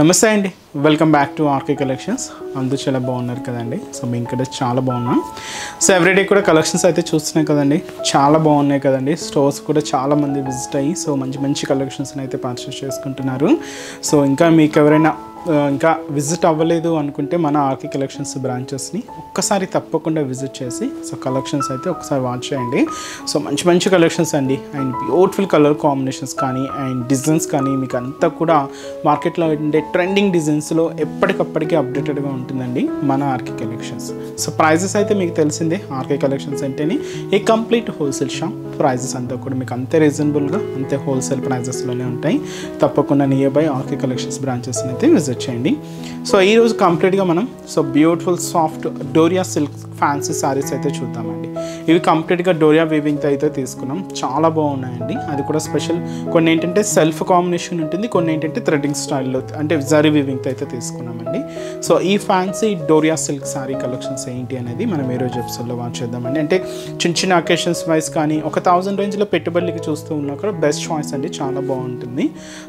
నమస్తే అండి, welcome back to RK collections. అందరూ చాలా బాగున్నారు కదండి. సో మేము ఇక్కడ చాలా బాగున్నాం. సో ఎవ్రీడే కూడా కలెక్షన్స్ అయితే చూస్తున్నాయి కదండి, చాలా బాగున్నాయి కదండి. స్టోర్స్ కూడా చాలా మంది విజిట్ అయ్యి సో మంచి మంచి కలెక్షన్స్ అయితే పర్చేస్ చేసుకుంటున్నారు. సో ఇంకా మీకు ఎవరైనా ఇంకా విజిట్ అవ్వలేదు అనుకుంటే మన ఆర్కే కలెక్షన్స్ బ్రాంచెస్ని ఒక్కసారి తప్పకుండా విజిట్ చేసి సో కలెక్షన్స్ అయితే ఒకసారి వాచ్ చేయండి. సో మంచి మంచి కలెక్షన్స్ అండి, అండ్ బ్యూటిఫుల్ కలర్ కాంబినేషన్స్ కానీ అండ్ డిజైన్స్ కానీ మీకు అంతా కూడా మార్కెట్లో ఉండే ట్రెండింగ్ డిజైన్స్లో ఎప్పటికప్పటికీ అప్డేటెడ్గా ఉంటుందండి మన ఆర్కే కలెక్షన్స్. సో ప్రైజెస్ అయితే మీకు తెలిసిందే, ఆర్కే కలెక్షన్స్ అంటేనే a complete wholesale shop. Prices అంతా కూడా మీకు అంతే రీజనబుల్గా అంతే హోల్సేల్ ప్రైజెస్లోనే ఉంటాయి. తప్పకుండా నియర్ బై ఆర్కే కలెక్షన్స్ బ్రాంచెస్ని అయితే విజిట్ చేయండి. సో ఈరోజు కంప్లీట్గా మనం so beautiful soft doria silk fancy saris అయితే చూద్దామండి. ఇవి కంప్లీట్గా డోరియా వీవింగ్తో అయితే తీసుకున్నాం, చాలా బాగున్నాయండి. అది కూడా స్పెషల్, కొన్ని ఏంటంటే సెల్ఫ్ కాంబినేషన్ ఉంటుంది, కొన్ని ఏంటంటే థ్రెడ్డింగ్ స్టైల్లో అంటే జరీ వీవింగ్తో అయితే తీసుకున్నామండి. సో ఈ fancy doria silk sari collections ఏంటి అనేది మనం ఈరోజు ఎపిసోడ్లో వాచ్ చేద్దామండి. అంటే చిన్న చిన్న అకేషన్స్ వైజ్ కానీ 1000 రేంజ్లో పెట్టుబడికి చూస్తూ ఉన్నా కూడా బెస్ట్ చాయిస్ అండి, చాలా బాగుంటుంది.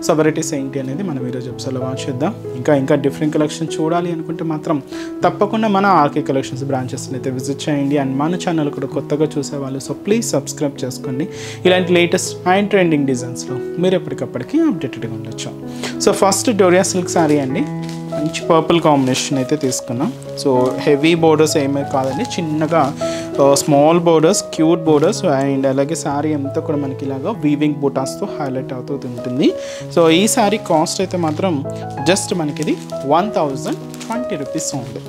సో వెరైటీస్ ఏంటి అనేది మనం ఈరోజు ఎపిసోడ్లో వాచ్ చేద్దాం. ఇంకా డిఫరెంట్ కలెక్షన్ చూడాలి అనుకుంటే మాత్రం తప్పకుండా మన ఆర్కే కలెక్షన్స్ బ్రాంచెస్ని అయితే విజిట్ చేయండి. అండ్ మన ఛానల్ కూడా కొత్తగా చూసేవాళ్ళు సో ప్లీజ్ సబ్స్క్రైబ్ చేసుకోండి. ఇలాంటి లేటెస్ట్ అండ్ ట్రెండింగ్ డిజైన్స్లో మీరు ఎప్పటికప్పటికీ అప్డేటెడ్గా ఉండొచ్చు. So first doria silk sari అండి, మంచి పర్పుల్ కాంబినేషన్ అయితే తీసుకున్నాం. సో హెవీ బోర్డర్స్ ఏమీ కాదండి, చిన్నగా small borders, cute borders and అలాగే శారీ అంతా కూడా మనకి ఇలాగా వీవింగ్ బూటాస్తో హైలైట్ అవుతూ ఉంటుంది. సో ఈ శారీ కాస్ట్ అయితే మాత్రం జస్ట్ మనకి ఇది 1020 రూపీస్ ఉంది.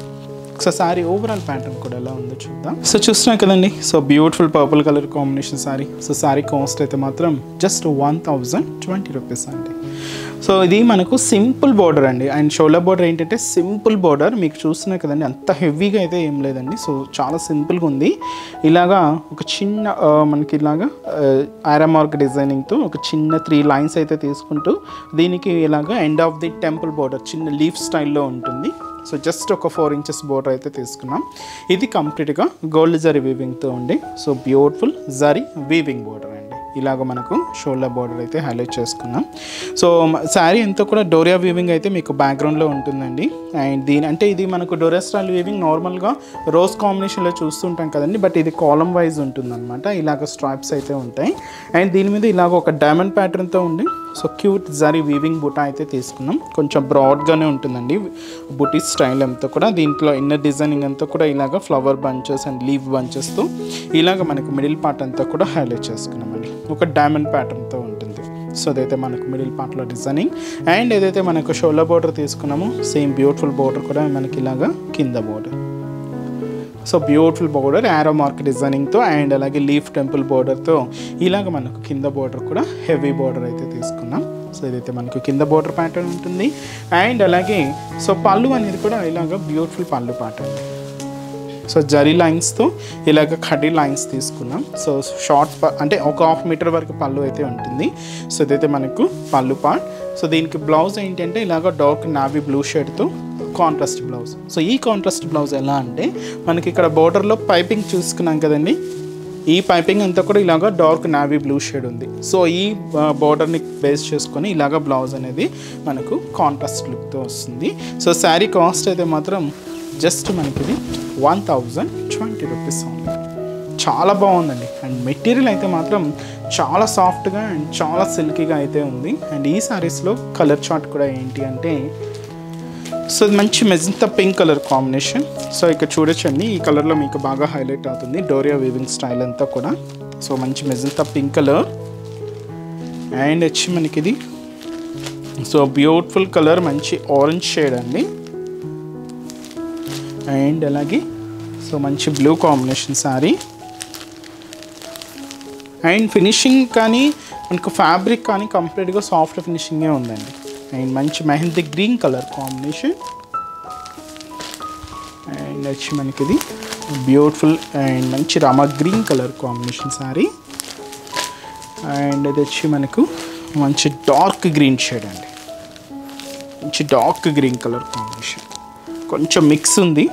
సో శారీ ఓవరాల్ ప్యాటర్న్ కూడా ఎలా ఉందో చూద్దాం. సో చూస్తున్నాం కదండి, so beautiful purple colour combination sari. So sari cost అయితే మాత్రం జస్ట్ 1020 రూపీస్ అండి. సో ఇది మనకు సింపుల్ బోర్డర్ అండి, అండ్ షోల్డర్ బోర్డర్ ఏంటంటే సింపుల్ బోర్డర్. మీకు చూస్తున్నాయి కదండి, అంత హెవీగా అయితే ఏం లేదండి. సో చాలా సింపుల్గా ఉంది. ఇలాగా ఒక చిన్న మనకి ఇలాగా ఆరో మార్క్ డిజైనింగ్తో ఒక చిన్న 3 లైన్స్ అయితే తీసుకుంటూ దీనికి ఇలాగా end of the temple border చిన్న లీఫ్ స్టైల్లో ఉంటుంది. సో జస్ట్ ఒక 4 ఇంచెస్ బోర్డర్ అయితే తీసుకున్నాం. ఇది కంప్లీట్గా గోల్డ్ జరీ వీవింగ్తో ఉండి so beautiful zari weaving border అండి. ఇలాగ మనకు షోల్డర్ బోర్డర్ అయితే హైలైట్ చేసుకున్నాం. సో శారీ అంతా కూడా డోరియా వీవింగ్ అయితే మీకు బ్యాక్గ్రౌండ్లో ఉంటుందండి. అండ్ అంటే ఇది మనకు డోరియా స్టైల్ వీవింగ్ నార్మల్గా రోజ్ కాంబినేషన్లో చూస్తుంటాం కదండి, బట్ ఇది కాలమ్ వైజ్ ఉంటుందన్నమాట. ఇలాగ స్ట్రైప్స్ అయితే ఉంటాయి అండ్ దీని మీద ఇలాగ ఒక డైమండ్ ప్యాటర్న్తో ఉండి సో క్యూట్ జరీ వీవింగ్ బుటా అయితే తీసుకున్నాం. కొంచెం బ్రాడ్గానే ఉంటుందండి బుటీ స్టైల్ అంతా కూడా. దీంట్లో ఇన్నర్ డిజైనింగ్ అంతా కూడా ఇలాగ ఫ్లవర్ బంచెస్ అండ్ లీవ్ బంచెస్తో ఇలాగ మనకు మిడిల్ పార్ట్ అంతా కూడా హైలైట్ చేసుకున్నామండి. ఒక డైమండ్ ప్యాటర్న్తో ఉంటుంది. సో అదైతే మనకు మిడిల్ పార్ట్లో డిజైనింగ్ అండ్ ఏదైతే మనకు షోల్డర్ బోర్డర్ తీసుకున్నామో సేమ్ బ్యూటిఫుల్ బోర్డర్ కూడా మనకి ఇలాగా కింద border. So beautiful border arrow mark డిజైనింగ్తో అండ్ అలాగే లీఫ్ టెంపుల్ బోర్డర్తో ఇలాగ మనకు కింద బోర్డర్ కూడా హెవీ బోర్డర్ అయితే తీసుకున్నాం. సో ఇదైతే మనకు కింద బోర్డర్ ప్యాటర్న్ ఉంటుంది అండ్ అలాగే సో పళ్ళు అనేది కూడా ఇలాగ బ్యూటిఫుల్ పళ్ళు ప్యాటర్న్. సో జరీ లైన్స్తో ఇలాగ కడ్డీ లైన్స్ తీసుకున్నాం. సో షార్ట్ అంటే ఒక 1/2 మీటర్ వరకు పళ్ళు అయితే ఉంటుంది. సో ఇదైతే మనకు పళ్ళు పార్ట్. సో దీనికి బ్లౌజ్ ఏంటంటే ఇలాగ డార్క్ నావీ బ్లూ షేడ్తో కాంట్రాస్ట్ బ్లౌజ్. సో ఈ కాంట్రాస్ట్ బ్లౌజ్ ఎలా అంటే మనకి ఇక్కడ బోర్డర్లో పైపింగ్ చూసుకున్నాం కదండి, ఈ పైపింగ్ అంతా కూడా ఇలాగ డార్క్ నావీ బ్లూ షేడ్ ఉంది. సో ఈ బోర్డర్ని బేస్ చేసుకొని ఇలాగ బ్లౌజ్ అనేది మనకు కాంట్రాస్ట్ లుక్తో వస్తుంది. సో శారీ కాస్ట్ అయితే మాత్రం జస్ట్ మనకి ఇది 1020 రూపీస్ ఉంది. చాలా బాగుందండి అండ్ మెటీరియల్ అయితే మాత్రం చాలా సాఫ్ట్గా అండ్ చాలా సిల్కీగా అయితే ఉంది. అండ్ ఈ శారీస్లో కలర్ చార్ట్ కూడా ఏంటి అంటే సో మంచి magenta pink colour combination. So ఇక్కడ చూడొచ్చండి, ఈ కలర్లో మీకు బాగా హైలైట్ అవుతుంది డోరియా వీవింగ్ స్టైల్ అంతా కూడా. సో మంచి మెజంతా పింక్ కలర్ అండ్ వచ్చి మనకి ఇది సో బ్యూటిఫుల్ కలర్ మంచి ఆరెంజ్ షేడ్ అండి. అండ్ అలాగే సో మంచి blue combination sari and finishing కానీ మనకు ఫ్యాబ్రిక్ కానీ కంప్లీట్గా సాఫ్ట్ ఫినిషింగే ఉందండి. అండ్ మంచి mehndi green colour combination and వచ్చి మనకి ఇది బ్యూటిఫుల్ అండ్ మంచి Rama green colour combination sari and ఇది వచ్చి మనకు మంచి డార్క్ గ్రీన్ షేడ్ అండి, మంచి డార్క్ గ్రీన్ కలర్ కాంబినేషన్. కొంచెం మిక్స్ ఉంది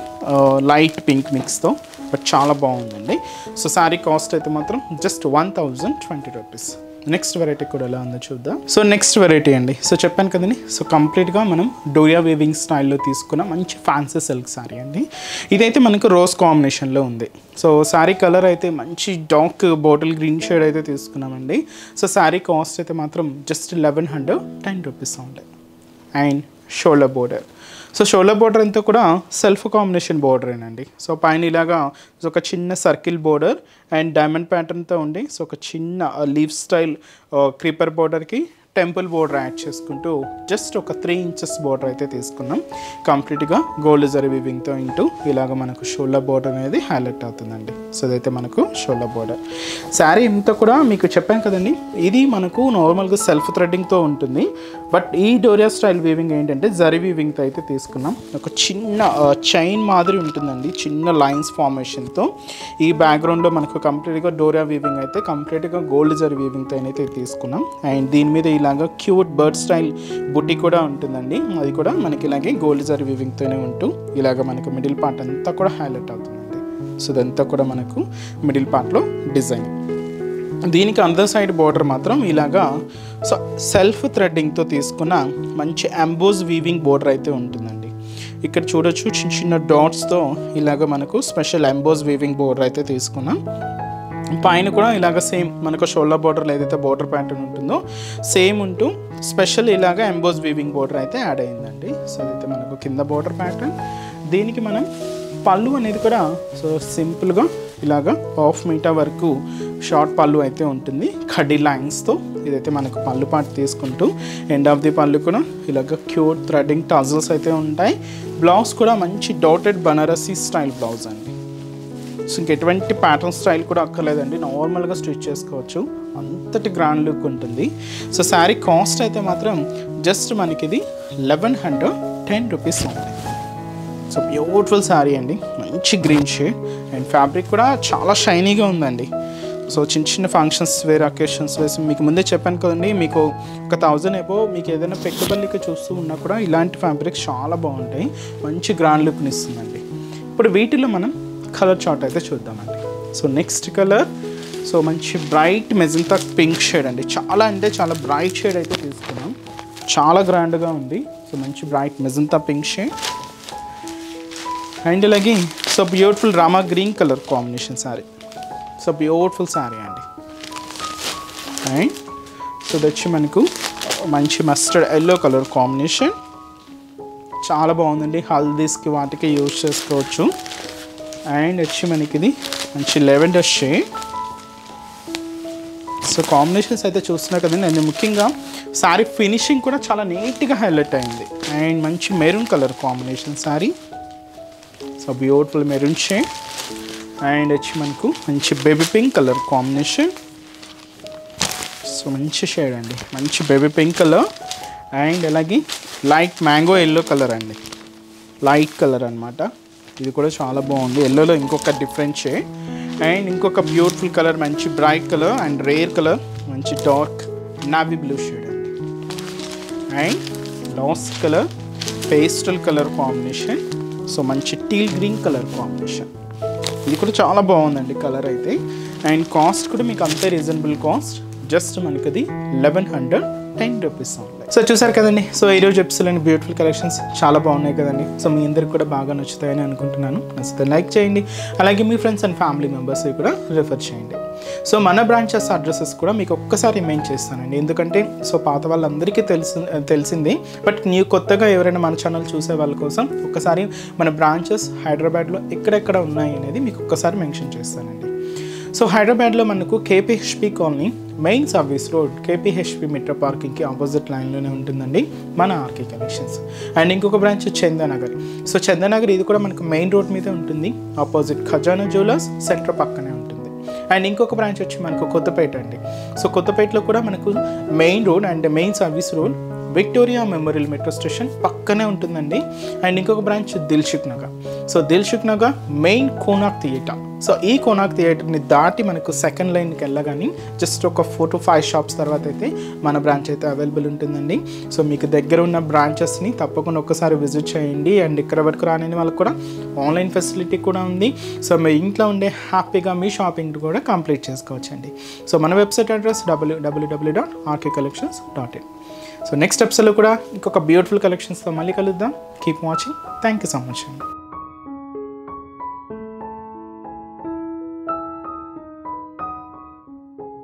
లైట్ పింక్ మిక్స్తో, బట్ చాలా బాగుందండి. సో శారీ కాస్ట్ అయితే మాత్రం జస్ట్ 1020 రూపీస్. నెక్స్ట్ వెరైటీ కూడా ఎలా ఉందో చూద్దాం. సో నెక్స్ట్ వెరైటీ అండి. సో చెప్పాను కదండి, సో కంప్లీట్గా మనం డోరియా వీవింగ్ స్టైల్లో తీసుకున్న మంచి ఫ్యాన్సీ సిల్క్ శారీ అండి. ఇదైతే మనకు రోజ్ కాంబినేషన్లో ఉంది. సో శారీ కలర్ అయితే మంచి డార్క్ బాటిల్ గ్రీన్ షేడ్ అయితే తీసుకున్నామండి. సో శారీ కాస్ట్ అయితే మాత్రం జస్ట్ 1110 రూపీస్ ఉంటాయి. And shoulder border. So shoulder border అంతా కూడా సెల్ఫ్ కాంబినేషన్ బోర్డరేనండి. సో పైన ఇలాగా ఒక చిన్న సర్కిల్ బోర్డర్ అండ్ డైమండ్ ప్యాటర్న్తో ఉండి సో ఒక చిన్న లీవ్ స్టైల్ క్రీపర్ బోర్డర్కి టెంపుల్ బోర్డర్ యాడ్ చేసుకుంటూ జస్ట్ ఒక 3 ఇంచెస్ బోర్డర్ అయితే తీసుకున్నాం. కంప్లీట్గా గోల్డ్ జరీ వీవింగ్తో ఇంటూ ఇలాగ మనకు షోల్డర్ బోర్డర్ అనేది హైలైట్ అవుతుందండి. సో ఇదైతే మనకు షోల్డర్ బోర్డర్. శారీ ఇంత కూడా మీకు చెప్పాను కదండి, ఇది మనకు నార్మల్గా సెల్ఫ్ థ్రెడ్డింగ్తో ఉంటుంది. బట్ ఈ డోరియా స్టైల్ వీవింగ్ ఏంటంటే జరీ వీవింగ్తో అయితే తీసుకున్నాం. ఒక చిన్న చైన్ మాదిరి ఉంటుందండి, చిన్న లైన్స్ ఫార్మేషన్తో. ఈ బ్యాక్గ్రౌండ్లో మనకు కంప్లీట్గా డోరియా వీవింగ్ అయితే కంప్లీట్గా గోల్డ్ జరీ వీవింగ్తో అయితే తీసుకున్నాం. అండ్ దీని మీద ఇలాగా క్యూట్ బర్డ్ స్టైల్ బుట్టి కూడా ఉంటుందండి. అది కూడా మనకి ఇలాగే గోల్డ్ జరీ వీవింగ్తోనే ఉంటూ ఇలాగ మనకు మిడిల్ పార్ట్ అంతా కూడా హైలైట్ అవుతుందండి. సో ఇదంతా కూడా మనకు మిడిల్ పార్ట్లో డిజైన్. దీనికి అందర్ సైడ్ బోర్డర్ మాత్రం ఇలాగా సో సెల్ఫ్ థ్రెడ్డింగ్తో తీసుకున్న మంచి ఎంబోజ్ వీవింగ్ బోర్డర్ అయితే ఉంటుందండి. ఇక్కడ చూడొచ్చు చిన్న చిన్న డాట్స్తో ఇలాగ మనకు స్పెషల్ ఎంబోజ్ వీవింగ్ బోర్డర్ అయితే తీసుకున్నాం. పైన కూడా ఇలాగ సేమ్ మనకు షోల్డర్ బోర్డర్లో ఏదైతే బోర్డర్ ప్యాటర్న్ ఉంటుందో సేమ్ ఉంటూ స్పెషల్ ఇలాగ ఎంబోజ్ వీవింగ్ బోర్డర్ అయితే యాడ్ అయిందండి. సో అయితే మనకు కింద బోర్డర్ ప్యాటర్న్. దీనికి మనం పళ్ళు అనేది కూడా సో సింపుల్గా ఇలాగ 1/2 మీటర్ వరకు షార్ట్ పళ్ళు అయితే ఉంటుంది కడ్డీ లైన్స్తో. ఇదైతే మనకు పళ్ళు పార్ట్ తీసుకుంటూ ఎండ్ ఆఫ్ ది పళ్ళు కూడా ఇలాగ క్యూట్ థ్రెడ్డింగ్ టజల్స్ అయితే ఉంటాయి. బ్లౌజ్ కూడా మంచి డాటెడ్ బనారసీ స్టైల్ బ్లౌజ్ అండి. సో ఇంకెటువంటి ప్యాటర్న్ స్టైల్ కూడా అక్కర్లేదండి, నార్మల్గా స్టిచ్ చేసుకోవచ్చు, అంతటి గ్రాండ్ లుక్ ఉంటుంది. సో శారీ కాస్ట్ అయితే మాత్రం జస్ట్ మనకి ఇది 1110 రూపీస్ ఉంది. సో బ్యూటిఫుల్ శారీ అండి, మంచి గ్రీన్ షేడ్ అండ్ ఫ్యాబ్రిక్ కూడా చాలా షైనీగా ఉందండి. సో చిన్న చిన్న ఫంక్షన్స్ వేర్ అకేషన్స్ వేసి మీకు ముందే చెప్పాను కదండి, మీకు ఒక 1000 ఎబో మీకు ఏదైనా పెట్టుబడికి చూస్తూ ఉన్నా కూడా ఇలాంటి ఫ్యాబ్రిక్స్ చాలా బాగుంటాయి, మంచి గ్రాండ్ లుక్ని ఇస్తుందండి. ఇప్పుడు వీటిలో మనం కలర్ చార్ట్ అయితే చూద్దామండి. సో నెక్స్ట్ కలర్ సో మంచి బ్రైట్ మెజంతా పింక్ షేడ్ అండి. చాలా అంటే చాలా బ్రైట్ షేడ్ అయితే తీసుకున్నాం, చాలా గ్రాండ్గా ఉంది. సో మంచి bright magenta pink shade and అలాగే so beautiful rama green colour combination sari. So beautiful sari అండి. అండ్ సో ఇది వచ్చి మనకు మంచి మస్టర్డ్ ఎల్లో కలర్ కాంబినేషన్, చాలా బాగుందండి. హల్దీస్కి వాటికి యూజ్ చేసుకోవచ్చు. అండ్ వచ్చి మనకి ఇది మంచి లెవెండర్ షేడ్. సో కాంబినేషన్స్ అయితే చూస్తున్నా కదండి. అండ్ ముఖ్యంగా శారీ ఫినిషింగ్ కూడా చాలా నీట్గా హైలైట్ అయింది. అండ్ మంచి maroon colour combination sari. So beautiful maroon shade and వచ్చి మనకు మంచి baby pink colour combination. So మంచి షేడ్ అండి, మంచి బేబీ పింక్ కలర్ అండ్ అలాగే లైట్ మ్యాంగో ఎల్లో కలర్ అండి, లైట్ కలర్ అనమాట. ఇది కూడా చాలా బాగుంది. ఎల్లోలో ఇంకొక డిఫరెంట్ షేడ్ అండ్ ఇంకొక బ్యూటిఫుల్ కలర్ మంచి bright colour and rare colour మంచి డార్క్ నావీ బ్లూ షేడ్ అండి. And last colour pastel colour combination. So మంచి టీల్ గ్రీన్ కలర్ కాంబినేషన్. ఇది కూడా చాలా బాగుందండి కలర్ అయితే. అండ్ కాస్ట్ కూడా మీకు అంతే రీజనబుల్ కాస్ట్, జస్ట్ మనకి అది 1110 రూపీస్ ఉంది. సో చూసారు కదండి. సో ఈరోజు ఎపిసోడ్లోని బ్యూటిఫుల్ కలెక్షన్స్ చాలా బాగున్నాయి కదండి. సో మీ అందరికి కూడా బాగా నచ్చుతాయని అనుకుంటున్నాను. నచ్చితే లైక్ చేయండి, అలాగే మీ ఫ్రెండ్స్ అండ్ ఫ్యామిలీ మెంబర్స్ కూడా రిఫర్ చేయండి. సో మన బ్రాంచెస్ అడ్రసెస్ కూడా మీకు ఒక్కసారి రిమైండ్ చేస్తానండి, ఎందుకంటే సో పాత వాళ్ళందరికీ తెలిసింది, బట్ కొత్తగా ఎవరైనా మన ఛానల్ చూసే వాళ్ళ కోసం ఒక్కసారి మన బ్రాంచెస్ హైదరాబాద్లో ఎక్కడెక్కడ ఉన్నాయి అనేది మీకు ఒక్కసారి మెన్షన్ చేస్తానండి. సో హైదరాబాద్లో మనకు KPHB colony main service road KPHB metro పార్కింగ్కి ఆపోజిట్ లైన్లోనే ఉంటుందండి మన ఆర్కే కలెక్షన్స్. అండ్ ఇంకొక బ్రాంచ్ చందానగర్. సో చందానగర్ ఇది కూడా మనకు మెయిన్ రోడ్ మీద ఉంటుంది, ఆపోజిట్ ఖజానా జ్యువెలర్స్ సెంటర్ పక్కనే ఉంటుంది. అండ్ ఇంకొక బ్రాంచ్ వచ్చి మనకు కొత్తపేట అండి. సో కొత్తపేటలో కూడా మనకు main road and main service road Victoria memorial metro station పక్కనే ఉంటుందండి. అండ్ ఇంకొక branch Dilsukh Nagar. So Dilsukh Nagar main Konark theatre. So ఈ కోనార్క్ థియేటర్ని దాటి మనకు సెకండ్ లైన్కి వెళ్ళగానే జస్ట్ ఒక 4 to 5 షాప్స్ తర్వాత అయితే మన బ్రాంచ్ అయితే అవైలబుల్ ఉంటుందండి. సో మీకు దగ్గర ఉన్న బ్రాంచెస్ని తప్పకుండా ఒక్కసారి విజిట్ చేయండి. అండ్ ఇక్కడ వరకు రాని వాళ్ళకి కూడా ఆన్లైన్ ఫెసిలిటీ కూడా ఉంది. సో మీ ఇంట్లో ఉండే హ్యాపీగా మీ షాపింగ్ కూడా కంప్లీట్ చేసుకోవచ్చండి. సో మన website address www.rkcollections.in. So next ఎపిసోడ్లో కూడా ఇంకొక బ్యూటిఫుల్ కలెక్షన్స్తో మళ్ళీ కలుద్దాం. Keep watching. Thank you so much అండి.